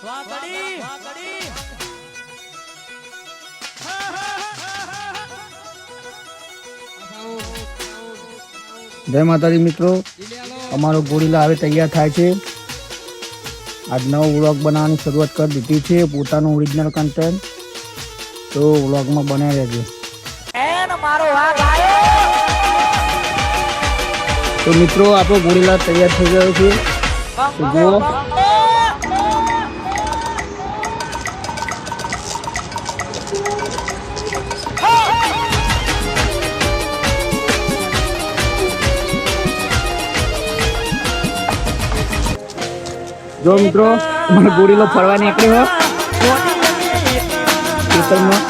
જય માતાજી મિત્રો, અમારો ગોરીલા હવે તૈયાર થાય છે. આજ નવો વ્લોગ બનાવવાની શરૂઆત કરી દીધી છે, પોતાનું ઓરિજિનલ કન્ટેન્ટ. તો વ્લોગમાં બનાવી રહેજો. તો મિત્રો આપણો ગોરીલા તૈયાર થઈ ગયો છે. જુઓ જો મિત્રો, અમારો ગોરીલો ફરવા નીકળ્યો ખેતરમાં.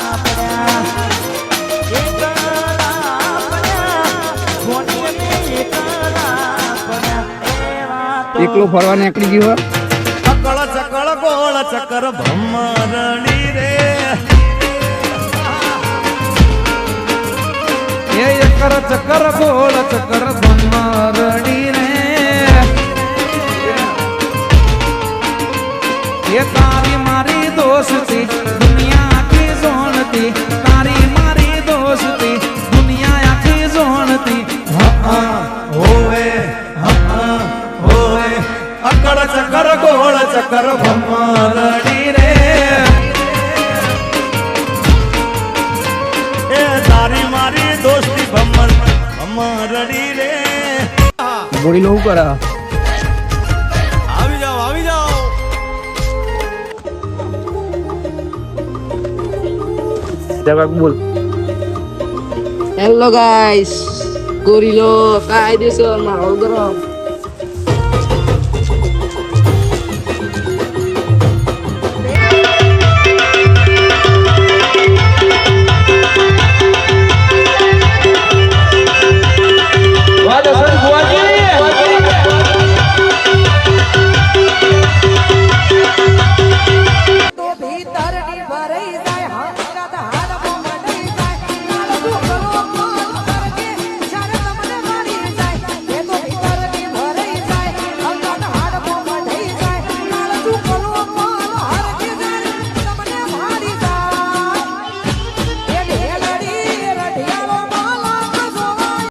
એકલો ફરવા નીકળી ગયો. ચકળ ચકળ ગોળ ચકર ભમરણી રે એ ચકર ચકર ગોળ ચકર ભમરણી રે એ તારી મારી દોસ્તી દુનિયા આખી જોણતી, તારી મારી દોસ્તી દુનિયા આખી જોણતી. હોવે હોવે અકળ ચકર ગોળ ચકર ભમરણી રે એ તારી મારી દોસ્તી ભમરણી રે. ગોરીલો શું કરે? આવી જાઓ આવી જાઓ. બોલ. હેલો ગાઈસ, ગોરીલો કાયદેસર માહોલ ગરમ.